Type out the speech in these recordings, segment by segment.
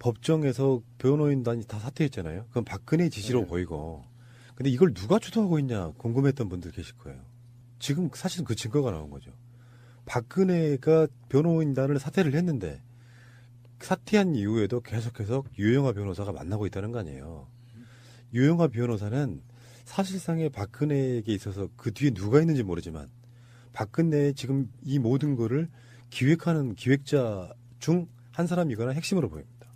법정에서 변호인단이 다 사퇴했잖아요. 그건 박근혜 지시로 보이고. 근데 이걸 누가 주도하고 있냐 궁금했던 분들 계실 거예요. 지금 사실은 그 증거가 나온 거죠. 박근혜가 변호인단을 사퇴를 했는데 사퇴한 이후에도 계속해서 유영하 변호사가 만나고 있다는 거 아니에요. 유영하 변호사는 사실상의 박근혜에게 있어서 그 뒤에 누가 있는지 모르지만 박근혜의 지금 이 모든 거를 기획하는 기획자 중 한 사람이거나 핵심으로 보입니다.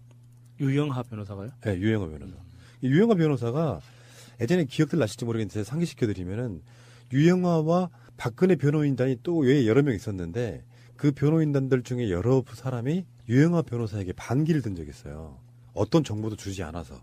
유영하 변호사가요? 네, 유영하 변호사. 유영하 변호사가 예전에 기억들 나실지 모르겠는데 상기시켜드리면은 유영하와 박근혜 변호인단이 또 왜 여러 명 있었는데 그 변호인단들 중에 여러 사람이 유영하 변호사에게 반기를 든 적이 있어요. 어떤 정보도 주지 않아서.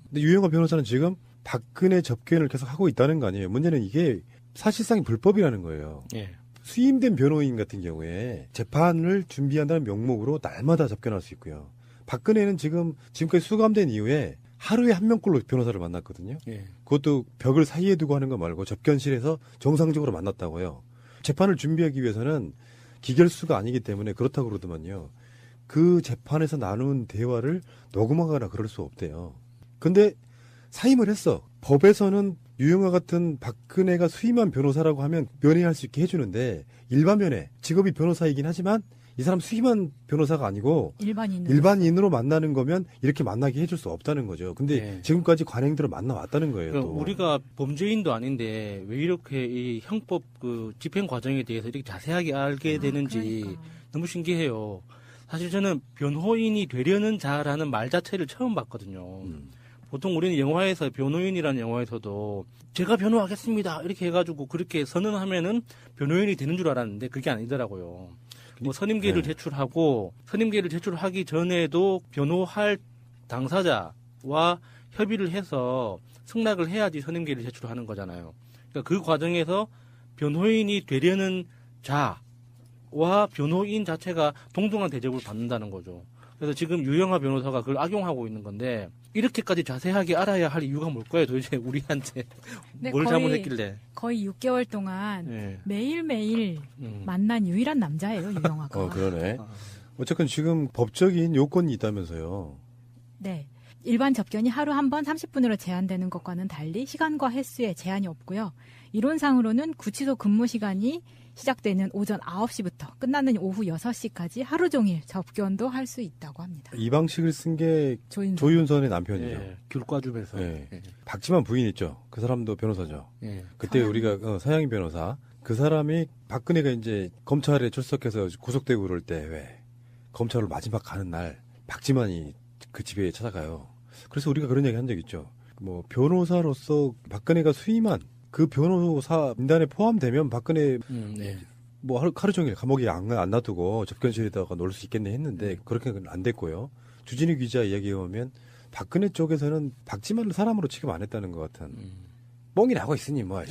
근데 유영하 변호사는 지금 박근혜 접견을 계속 하고 있다는 거 아니에요. 문제는 이게 사실상 불법이라는 거예요. 예. 수임된 변호인 같은 경우에 재판을 준비한다는 명목으로 날마다 접견할 수 있고요. 박근혜는 지금까지 수감된 이후에 하루에 한 명꼴로 변호사를 만났거든요. 예. 그것도 벽을 사이에 두고 하는 거 말고 접견실에서 정상적으로 만났다고요. 재판을 준비하기 위해서는 기결수가 아니기 때문에 그렇다고 그러더만요. 그 재판에서 나눈 대화를 녹음하거나 그럴 수 없대요. 근데 사임을 했어. 법에서는 유영하 같은 박근혜가 수임한 변호사라고 하면 면회할 수 있게 해주는데 일반 면회, 직업이 변호사이긴 하지만 이 사람 수임한 변호사가 아니고 일반인으로 만나는 거면 이렇게 만나게 해줄 수 없다는 거죠. 근데 네. 지금까지 관행대로 만나왔다는 거예요. 그러니까 또. 우리가 범죄인도 아닌데 왜 이렇게 이 형법 그 집행 과정에 대해서 이렇게 자세하게 알게 되는지 그러니까. 너무 신기해요. 사실 저는 변호인이 되려는 자라는 말 자체를 처음 봤거든요. 보통 우리는 영화에서 변호인이라는 영화에서도 제가 변호하겠습니다 이렇게 해가지고 그렇게 선언하면은 변호인이 되는 줄 알았는데 그게 아니더라고요. 뭐 선임계를 제출하고 선임계를 제출하기 전에도 변호할 당사자와 협의를 해서 승낙을 해야지 선임계를 제출하는 거잖아요. 그러니까 그 과정에서 변호인이 되려는 자와 변호인 자체가 동등한 대접을 받는다는 거죠. 그래서 지금 유영하 변호사가 그걸 악용하고 있는 건데 이렇게까지 자세하게 알아야 할 이유가 뭘까요? 도대체 우리한테 뭘 잘못했길래? 거의 6개월 동안 네. 매일매일 만난 유일한 남자예요, 유영하가. 그러네. 어쨌건 지금 법적인 요건이 있다면서요. 네. 일반 접견이 하루 한 번 30분으로 제한되는 것과는 달리 시간과 횟수에 제한이 없고요. 이론상으로는 구치소 근무 시간이 시작되는 오전 9시부터 끝나는 오후 6시까지 하루 종일 접견도 할 수 있다고 합니다. 이 방식을 쓴 게 조윤선의 남편이죠. 예, 귤과줍에서. 예. 예. 박지만 부인 있죠. 그 사람도 변호사죠. 예. 그때 우리가 서양인 변호사 그 사람이 박근혜가 이제 검찰에 출석해서 구속되고 그럴 때 왜 검찰을 마지막 가는 날 박지만이 그 집에 찾아가요. 그래서 우리가 그런 얘기 한 적 있죠. 뭐 변호사로서 박근혜가 수임한 그 변호사 명단에 포함되면 박근혜 네. 뭐 하루 종일 감옥에 안 놔두고 접견실에다가 놀 수 있겠네 했는데 그렇게는 안 됐고요. 주진우 기자 이야기에 보면 박근혜 쪽에서는 박지만을 사람으로 취급 안 했다는 것 같은 뻥이 나고 있으니 뭐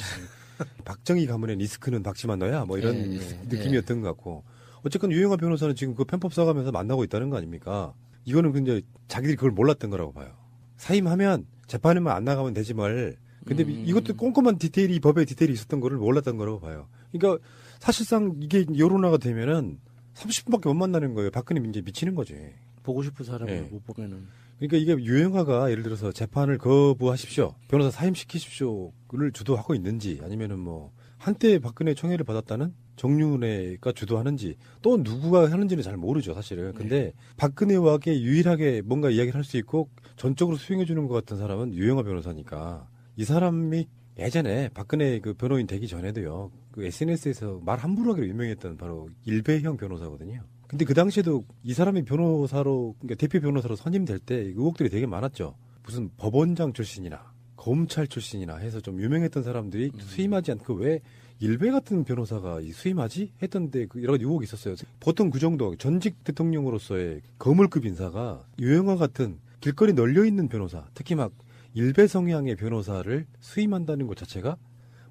박정희 가문의 리스크는 박지만 너야 뭐 이런 느낌이었던 것 같고 어쨌건 유영하 변호사는 지금 그 편법 써가면서 만나고 있다는 거 아닙니까? 이거는 근데 자기들이 그걸 몰랐던 거라고 봐요. 사임하면 재판에만 안 나가면 되지 말. 근데 이것도 꼼꼼한 디테일이 법의 디테일이 있었던 거를 몰랐던 거라고 봐요. 그러니까 사실상 이게 여론화가 되면은 30분밖에 못 만나는 거예요. 박근혜 이제 미치는 거지. 보고 싶은 사람을 못 보면은. 그러니까 이게 유영하가 예를 들어서 재판을 거부하십시오. 변호사 사임시키십시오를 주도하고 있는지 아니면은 뭐 한때 박근혜 총애를 받았다는 정윤회가 주도하는지 또 누구가 하는지는 잘 모르죠 사실은. 근데 박근혜와게 유일하게 뭔가 이야기를 할 수 있고 전적으로 수용해 주는 것 같은 사람은 유영하 변호사니까 이 사람이 예전에 박근혜 그 변호인 되기 전에도요 그 SNS에서 말 함부로 하기로 유명했던 바로 일배형 변호사거든요. 근데 그 당시에도 이 사람이 변호사로 그러니까 대표 변호사로 선임될 때 의혹들이 되게 많았죠. 무슨 법원장 출신이나 검찰 출신이나 해서 좀 유명했던 사람들이 수임하지 않고 왜 일배 같은 변호사가 수임하지? 했던데 그 여러 가지 의혹이 있었어요. 보통 그 정도 전직 대통령으로서의 거물급 인사가 유영하 같은 길거리 널려있는 변호사 특히 막 일배 성향의 변호사를 수임한다는 것 자체가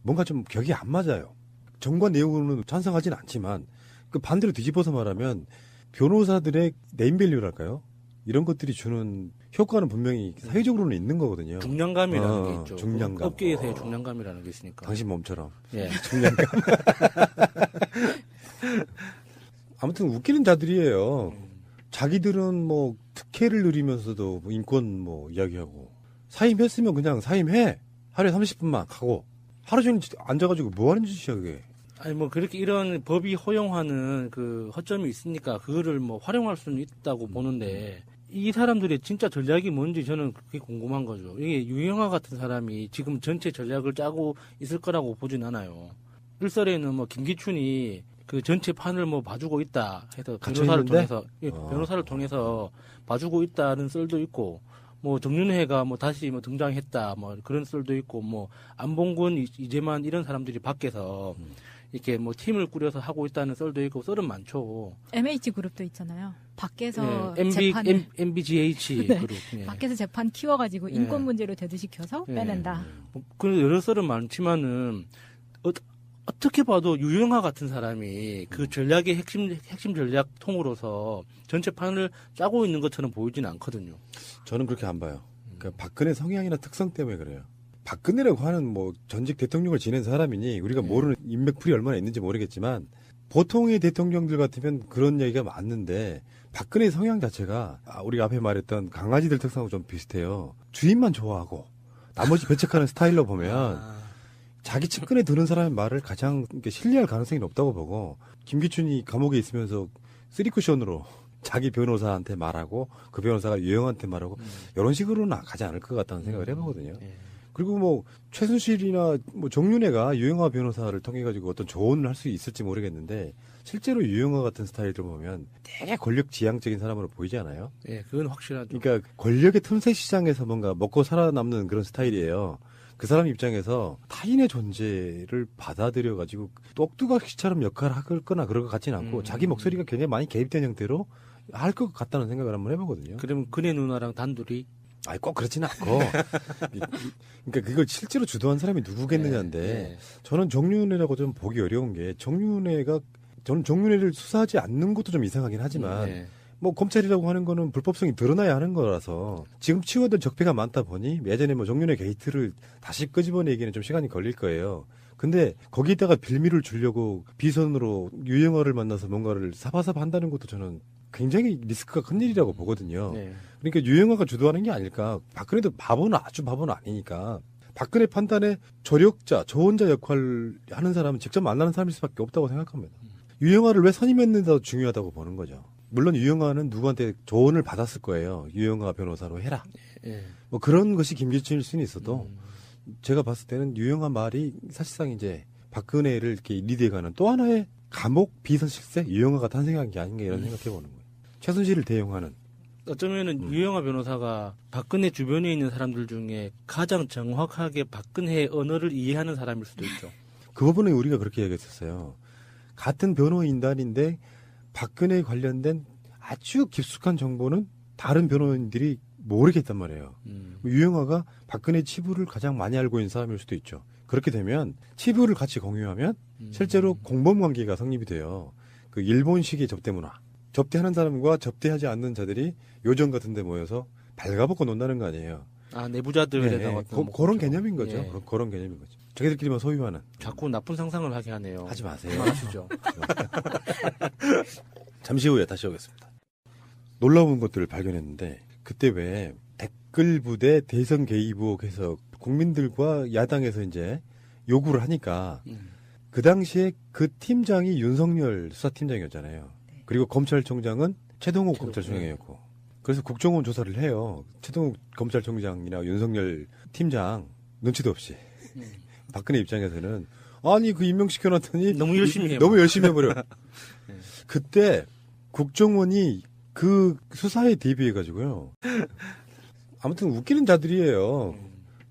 뭔가 좀 격이 안 맞아요. 정관 내용으로는 찬성하진 않지만 그 반대로 뒤집어서 말하면 변호사들의 네임밸류랄까요? 이런 것들이 주는 효과는 분명히 사회적으로는 있는 거거든요. 중량감이라는 게 있죠. 중량감. 업계에서의 중량감이라는 게 있으니까. 당신 몸처럼. 예. 중량감. 아무튼 웃기는 자들이에요. 자기들은 뭐 특혜를 누리면서도 뭐 인권 뭐 이야기하고 사임했으면 그냥 사임해. 하루에 30분만 가고 하루 종일 앉아가지고 뭐 하는 짓이야 그게. 아니 뭐 그렇게 이런 법이 허용하는 그 허점이 있으니까 그거를 뭐 활용할 수는 있다고 보는데 이 사람들의 진짜 전략이 뭔지 저는 그게 궁금한 거죠. 이게 유영아 같은 사람이 지금 전체 전략을 짜고 있을 거라고 보진 않아요. 일설에는 뭐 김기춘이 그 전체 판을 뭐 봐주고 있다 해서 변호사를 갇혀있는데? 통해서 변호사를 통해서 봐주고 있다는 썰도 있고 뭐 정윤회가 뭐 다시 뭐 등장했다 뭐 그런 썰도 있고 뭐 안봉근 이재만 이런 사람들이 밖에서 이렇게 뭐 팀을 꾸려서 하고 있다는 썰도 있고 썰은 많죠. MH 그룹도 있잖아요. 밖에서 예, MBGH 네. 그룹. 예. 밖에서 재판 키워가지고 예. 인권 문제로 대두시켜서 예. 빼낸다. 그 여러 썰은 많지만은 어떻게 봐도 유영아 같은 사람이 그 전략의 핵심 전략 통으로서 전체 판을 짜고 있는 것처럼 보이지는 않거든요. 저는 그렇게 안 봐요. 그러니까 박근혜 성향이나 특성 때문에 그래요. 박근혜라고 하는 뭐 전직 대통령을 지낸 사람이니 우리가 모르는 인맥풀이 얼마나 있는지 모르겠지만 보통의 대통령들 같으면 그런 얘기가 맞는데 박근혜 성향 자체가 우리가 앞에 말했던 강아지들 특성하고 좀 비슷해요. 주인만 좋아하고 나머지 배척하는 스타일로 보면 자기 측근에 드는 사람의 말을 가장 이렇게 신뢰할 가능성이 높다고 보고 김기춘이 감옥에 있으면서 쓰리쿠션으로 자기 변호사한테 말하고 그 변호사가 유영한테 말하고 이런 식으로는 가지 않을 것 같다는 생각을 해보거든요. 그리고 뭐 최순실이나 뭐 정윤회가 유영아 변호사를 통해 가지고 어떤 조언을 할 수 있을지 모르겠는데 실제로 유영아 같은 스타일을 보면 되게 권력 지향적인 사람으로 보이지 않아요? 예, 그건 확실하죠. 그러니까 권력의 틈새 시장에서 뭔가 먹고 살아남는 그런 스타일이에요. 그 사람 입장에서 타인의 존재를 받아들여 가지고 똑뚜가시처럼 역할을 하거나 그럴 것 같지는 않고 자기 목소리가 굉장히 많이 개입된 형태로 할 것 같다는 생각을 한번 해보거든요. 그러면 그네 누나랑 단둘이 아니 꼭 그렇지는 않고 그러니까 그걸 실제로 주도한 사람이 누구겠느냐인데 네. 저는 정윤회라고 좀 보기 어려운 게 저는 정윤회를 수사하지 않는 것도 좀 이상하긴 하지만 네. 뭐 검찰이라고 하는 거는 불법성이 드러나야 하는 거라서 지금 치워둔 적폐가 많다 보니 예전에 뭐 정윤회 게이트를 다시 끄집어내기는 좀 시간이 걸릴 거예요. 근데 거기에다가 빌미를 주려고 비선으로 유영아를 만나서 뭔가를 사바사바 한다는 것도 저는 굉장히 리스크가 큰 일이라고 보거든요. 네. 그러니까 유영아가 주도하는 게 아닐까. 박근혜도 아주 바보는 아니니까. 박근혜 판단에 조력자, 조언자 역할을 하는 사람은 직접 만나는 사람일 수밖에 없다고 생각합니다. 유영아를 왜 선임했는지도 중요하다고 보는 거죠. 물론 유영아는 누구한테 조언을 받았을 거예요. 유영아 변호사로 해라. 예. 뭐 그런 것이 김기춘일 수는 있어도 제가 봤을 때는 유영아 말이 사실상 이제 박근혜를 이렇게 리드해가는 또 하나의 감옥 비선 실세 유영아가 탄생한 게 아닌가 이런 생각해 보는 거예요. 최순실을 대용하는. 어쩌면은 유영아 변호사가 박근혜 주변에 있는 사람들 중에 가장 정확하게 박근혜의 언어를 이해하는 사람일 수도 있죠. 그 부분에 우리가 그렇게 얘기했었어요. 같은 변호인단인데 박근혜에 관련된 아주 깊숙한 정보는 다른 변호인들이 모르겠단 말이에요. 유영아가 박근혜 치부를 가장 많이 알고 있는 사람일 수도 있죠. 그렇게 되면 치부를 같이 공유하면 실제로 공범 관계가 성립이 돼요. 그 일본식의 접대 문화. 접대하는 사람과 접대하지 않는 자들이 요정 같은 데 모여서 발가벗고 논다는 거 아니에요. 아, 내부자들에다가 그런 개념인 거죠. 예. 그런 개념인 거죠. 자기들끼리만 소유하는. 자꾸 나쁜 상상을 하게 하네요. 하지 마세요. 그만하시죠. 잠시 후에 다시 오겠습니다. 놀라운 것들을 발견했는데 그때 왜 댓글 부대 대선 개입 의혹해서 국민들과 야당에서 이제 요구를 하니까 그 당시에 그 팀장이 윤석열 수사팀장이었잖아요. 그리고 검찰총장은 최동욱 검찰총장이었고 그래서 국정원 조사를 해요. 최동욱 검찰총장이나 윤석열 팀장 눈치도 없이 박근혜 입장에서는 아니 그 임명시켜놨더니 너무 열심히 해요. 너무 열심히 해버려. 그때 국정원이 그 수사에 대비해가지고요. 아무튼 웃기는 자들이에요.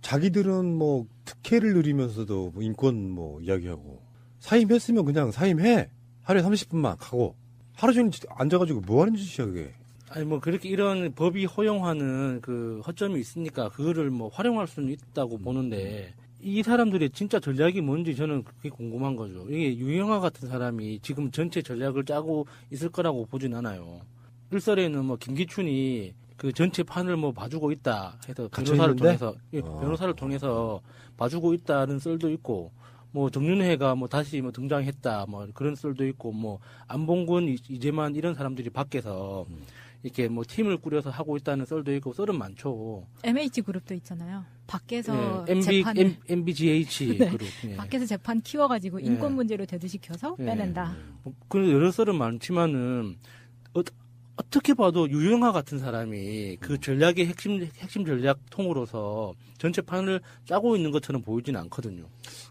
자기들은 뭐 특혜를 누리면서도 뭐 인권 뭐 이야기하고 사임했으면 그냥 사임해. 하루에 30분만 가고 하루 종일 앉아가지고 뭐 하는 짓이야 그게. 아니 뭐 그렇게 이런 법이 허용하는 그 허점이 있으니까 그거를 뭐 활용할 수는 있다고 보는데 이 사람들의 진짜 전략이 뭔지 저는 그게 궁금한 거죠. 이게 유영아 같은 사람이 지금 전체 전략을 짜고 있을 거라고 보진 않아요. 일설에는 뭐 김기춘이 그 전체 판을 뭐 봐주고 있다 해서 변호사를 통해서 봐주고 있다는 썰도 있고 뭐 정윤회가 뭐 다시 뭐 등장했다 뭐 그런 썰도 있고 뭐 안봉근 이재만 이런 사람들이 밖에서 이렇게 뭐 팀을 꾸려서 하고 있다는 썰도 있고 썰은 많죠. MH 그룹도 있잖아요. 밖에서 MBGH 네. 그룹. 예. 밖에서 재판 키워가지고 예. 인권 문제로 대두시켜서 예. 빼낸다. 그 여러 썰은 많지만은 어떻게 봐도 유영하 같은 사람이 그 전략의 핵심 전략 통으로서 전체 판을 짜고 있는 것처럼 보이지는 않거든요.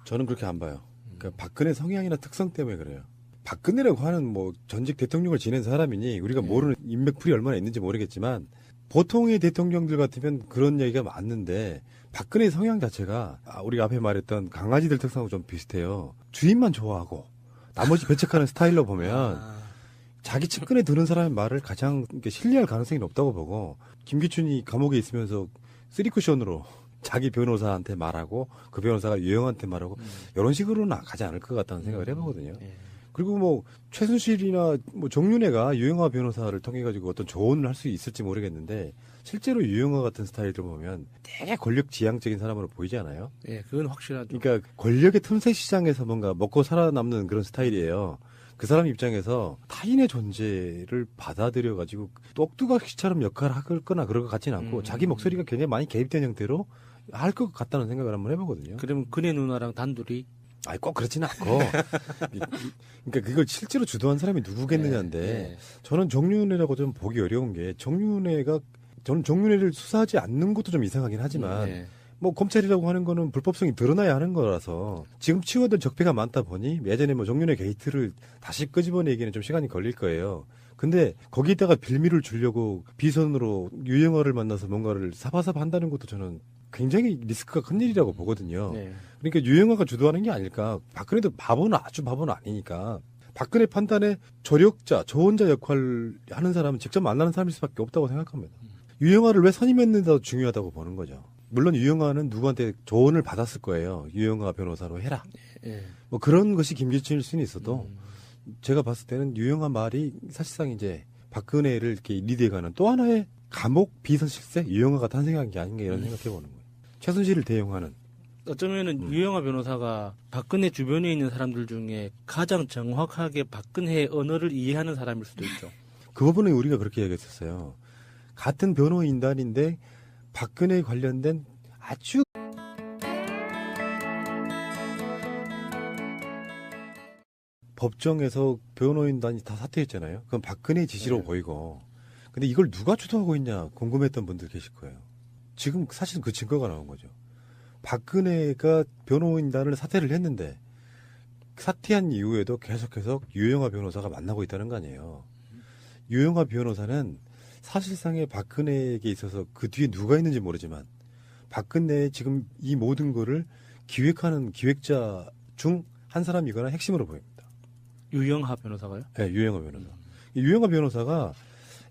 저는 그렇게 안 봐요. 그러니까 박근혜 성향이나 특성 때문에 그래요. 박근혜라고 하는 뭐 전직 대통령을 지낸 사람이니 우리가 모르는 인맥풀이 얼마나 있는지 모르겠지만 보통의 대통령들 같으면 그런 얘기가 맞는데 박근혜 성향 자체가 우리가 앞에 말했던 강아지들 특성하고 좀 비슷해요. 주인만 좋아하고 나머지 배척하는 스타일로 보면 자기 측근에 드는 사람의 말을 가장 신뢰할 가능성이 높다고 보고 김기춘이 감옥에 있으면서 쓰리쿠션으로 자기 변호사한테 말하고 그 변호사가 유영한테 말하고 이런 식으로는 가지 않을 것 같다는 생각을 해보거든요. 그리고 뭐 최순실이나 뭐 정윤회가 유영하 변호사를 통해 가지고 어떤 조언을 할 수 있을지 모르겠는데 실제로 유영하 같은 스타일들 보면 되게 권력 지향적인 사람으로 보이지 않아요? 예, 그건 확실하죠. 그러니까 권력의 틈새 시장에서 뭔가 먹고 살아남는 그런 스타일이에요. 그 사람 입장에서 타인의 존재를 받아들여 가지고 똑두각시처럼 역할을 하거나 그럴 것 같지는 않고 자기 목소리가 굉장히 많이 개입된 형태로 할 것 같다는 생각을 한번 해보거든요. 그러면 그네 누나랑 단둘이 아니 꼭 그렇지는 않고 그러니까 그걸 실제로 주도한 사람이 누구겠느냐인데 저는 정윤회라고 좀 보기 어려운 게 저는 정윤회를 수사하지 않는 것도 좀 이상하긴 하지만 뭐 검찰이라고 하는 거는 불법성이 드러나야 하는 거라서 지금 치워둔 적폐가 많다 보니 예전에 뭐 정윤회 게이트를 다시 끄집어내기는 좀 시간이 걸릴 거예요. 근데 거기에다가 빌미를 주려고 비선으로 유영하를 만나서 뭔가를 사바사바 한다는 것도 저는 굉장히 리스크가 큰 일이라고 보거든요. 그러니까 유영하가 주도하는 게 아닐까. 박근혜도 아주 바보는 아니니까. 박근혜 판단에 조력자, 조언자 역할을 하는 사람은 직접 만나는 사람일 수밖에 없다고 생각합니다. 유영하를 왜 선임했는지도 중요하다고 보는 거죠. 물론 유영하는 누구한테 조언을 받았을 거예요. 유영하 변호사로 해라. 뭐 그런 것이 김기춘일 수는 있어도 제가 봤을 때는 유영하 말이 사실상 이제 박근혜를 이렇게 리드해가는 또 하나의 감옥 비선 실세 유영하가 탄생한 게 아닌가 이런 생각해 보는 거예요. 최순실을 대용하는. 어쩌면은 유영하 변호사가 박근혜 주변에 있는 사람들 중에 가장 정확하게 박근혜의 언어를 이해하는 사람일 수도 있죠. 그 부분에 우리가 그렇게 얘기했었어요. 같은 변호인단인데 박근혜 관련된 아주 법정에서 변호인단이 다 사퇴했잖아요. 그건 박근혜 지시로 보이고. 근데 이걸 누가 주도하고 있냐 궁금했던 분들 계실 거예요. 지금 사실은 그 증거가 나온 거죠. 박근혜가 변호인단을 사퇴를 했는데 사퇴한 이후에도 계속해서 유영하 변호사가 만나고 있다는 거 아니에요. 유영하 변호사는 사실상의 박근혜에게 있어서 그 뒤에 누가 있는지 모르지만 박근혜의 지금 이 모든 거를 기획하는 기획자 중 한 사람이거나 핵심으로 보입니다. 유영하 변호사가요? 네, 유영하 변호사. 이 유영하 변호사가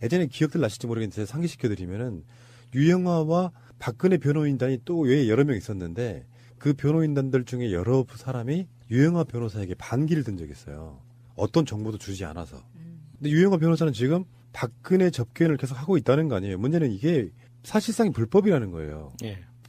예전에 기억들 나실지 모르겠는데 상기시켜드리면은 유영하와 박근혜 변호인단이 또 왜 여러 명 있었는데 그 변호인단들 중에 여러 사람이 유영하 변호사에게 반기를 든 적이 있어요. 어떤 정보도 주지 않아서. 근데 유영하 변호사는 지금 박근혜 접견을 계속 하고 있다는 거 아니에요. 문제는 이게 사실상 불법이라는 거예요.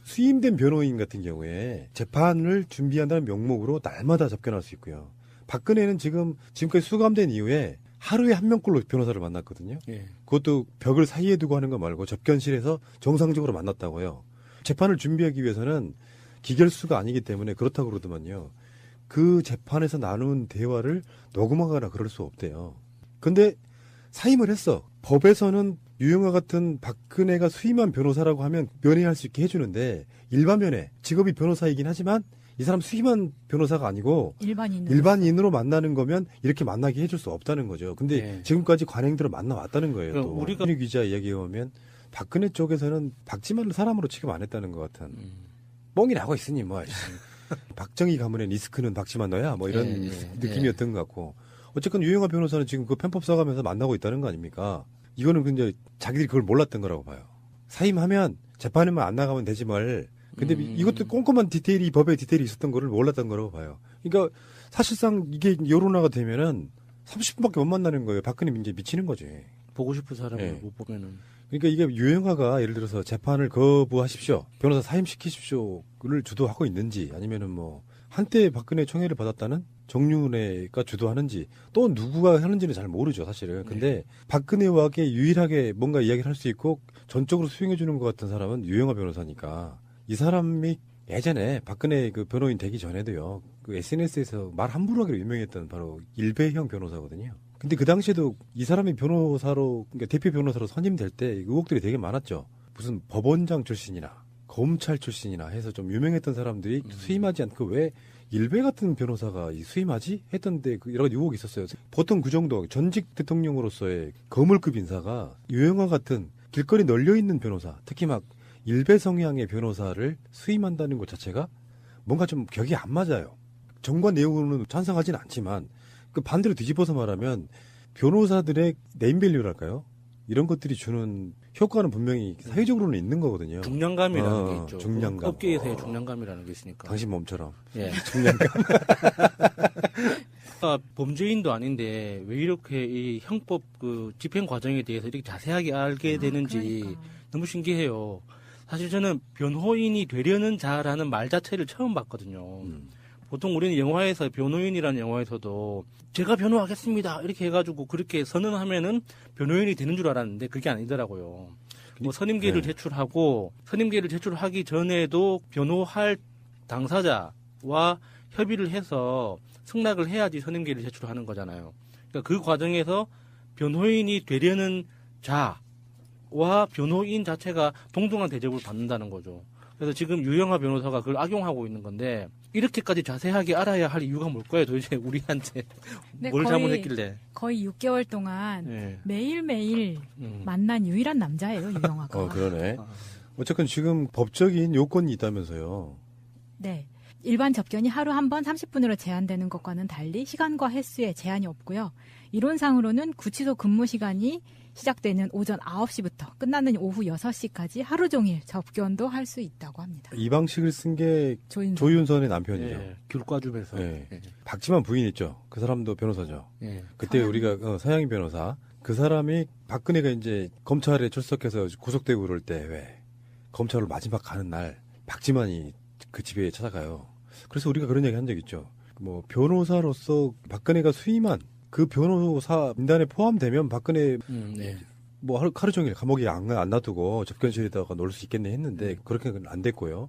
수임된 변호인 같은 경우에 재판을 준비한다는 명목으로 날마다 접견할 수 있고요. 박근혜는 지금까지 수감된 이후에 하루에 한 명꼴로 변호사를 만났거든요. 그것도 벽을 사이에 두고 하는 거 말고 접견실에서 정상적으로 만났다고요. 재판을 준비하기 위해서는 기결수가 아니기 때문에 그렇다고 그러더만요. 그 재판에서 나눈 대화를 녹음하거나 그럴 수 없대요. 근데 사임을 했어. 법에서는 유영하 같은 박근혜가 수임한 변호사라고 하면 면회할 수 있게 해주는데 일반 면회, 직업이 변호사이긴 하지만 이 사람 수임한 변호사가 아니고 일반인으로 만나는 거면 이렇게 만나게 해줄 수 없다는 거죠. 근데 지금까지 관행대로 만나왔다는 거예요. 또 우리가 기자 이야기해 보면 박근혜 쪽에서는 박지만을 사람으로 취급 안 했다는 것 같은 뻥이 나고 있으니 뭐 박정희 가문의 리스크는 박지만 너야 뭐 이런 느낌이었던 것 같고 어쨌건 유영하 변호사는 지금 그 편법 써가면서 만나고 있다는 거 아닙니까? 이거는 근데 자기들이 그걸 몰랐던 거라고 봐요. 사임하면 재판에만 안 나가면 되지 말. 근데 이것도 꼼꼼한 디테일이 법에 디테일이 있었던 거를 몰랐던 거라고 봐요. 그러니까 사실상 이게 여론화가 되면은 30분밖에 못 만나는 거예요. 박근혜 이제 미치는 거지. 보고 싶은 사람을 못 보면은. 그러니까 이게 유영하가 예를 들어서 재판을 거부하십시오. 변호사 사임시키십시오를 주도하고 있는지 아니면은 뭐 한때 박근혜 총애를 받았다는 정윤회가 주도하는지 또 누구가 하는지는 잘 모르죠, 사실은. 근데 박근혜와게 유일하게 뭔가 이야기를 할 수 있고 전적으로 수용해 주는 것 같은 사람은 유영하 변호사니까 이 사람이 예전에 박근혜 그 변호인 되기 전에도요, 그 SNS에서 말 함부로 하기로 유명했던 바로 일배형 변호사거든요. 근데 그 당시에도 이 사람이 변호사로, 그러니까 대표 변호사로 선임될 때 의혹들이 되게 많았죠. 무슨 법원장 출신이나 검찰 출신이나 해서 좀 유명했던 사람들이 수임하지 않고 왜 일배 같은 변호사가 수임하지? 했던데 그 여러 가지 의혹이 있었어요. 보통 그 정도 전직 대통령으로서의 거물급 인사가 유영하 같은 길거리 널려있는 변호사, 특히 막 일배 성향의 변호사를 수임한다는 것 자체가 뭔가 좀 격이 안 맞아요. 정관 내용으로는 찬성하지는 않지만 그 반대로 뒤집어서 말하면 변호사들의 네임밸류랄까요? 이런 것들이 주는 효과는 분명히 사회적으로는 있는 거거든요. 중량감이라는 게 있죠. 중량감. 업계에서의 중량감이라는 게 있으니까. 당신 몸처럼. 예. 중량감. 범죄인도 아닌데 왜 이렇게 이 형법 그 집행 과정에 대해서 이렇게 자세하게 알게 되는지 그러니까. 너무 신기해요. 사실 저는 변호인이 되려는 자라는 말 자체를 처음 봤거든요. 보통 우리는 영화에서 변호인이라는 영화에서도 제가 변호하겠습니다 이렇게 해가지고 그렇게 선언하면은 변호인이 되는 줄 알았는데 그게 아니더라고요. 뭐 선임계를 네. 제출하고 선임계를 제출하기 전에도 변호할 당사자와 협의를 해서 승낙을 해야지 선임계를 제출하는 거잖아요. 그러니까 그 과정에서 변호인이 되려는 자와 변호인 자체가 동등한 대접을 받는다는 거죠. 그래서 지금 유영하 변호사가 그걸 악용하고 있는 건데 이렇게까지 자세하게 알아야 할 이유가 뭘까요? 도대체 우리한테 근데 뭘 거의- 잘못했길래? 거의 6개월 동안 예. 매일매일 음. 만난 유일한 남자예요, 유영하가. 그러네. 아. 어쨌건 지금 법적인 요건이 있다면서요. 네. 일반 접견이 하루 한 번 30분으로 제한되는 것과는 달리 시간과 횟수에 제한이 없고요. 이론상으로는 구치소 근무 시간이 시작되는 오전 9시부터 끝나는 오후 6시까지 하루 종일 접견도 할 수 있다고 합니다. 이 방식을 쓴 게 조인성. 조윤선의 남편이죠. 예. 귤과줍에서. 예. 예. 박지만 부인 있죠. 그 사람도 변호사죠. 예. 그때 서양인. 우리가 서양인 변호사. 그 사람이 박근혜가 이제 검찰에 출석해서 구속되고 그럴 때 왜 검찰로 마지막 가는 날 박지만이 그 집에 찾아가요. 그래서 우리가 그런 얘기 한 적 있죠. 뭐 변호사로서 박근혜가 수임한 그 변호사 민단에 포함되면 박근혜 네. 뭐 하루 종일 감옥에 안 놔두고 접견실에다가 놓을 수 있겠네 했는데 그렇게는 안 됐고요.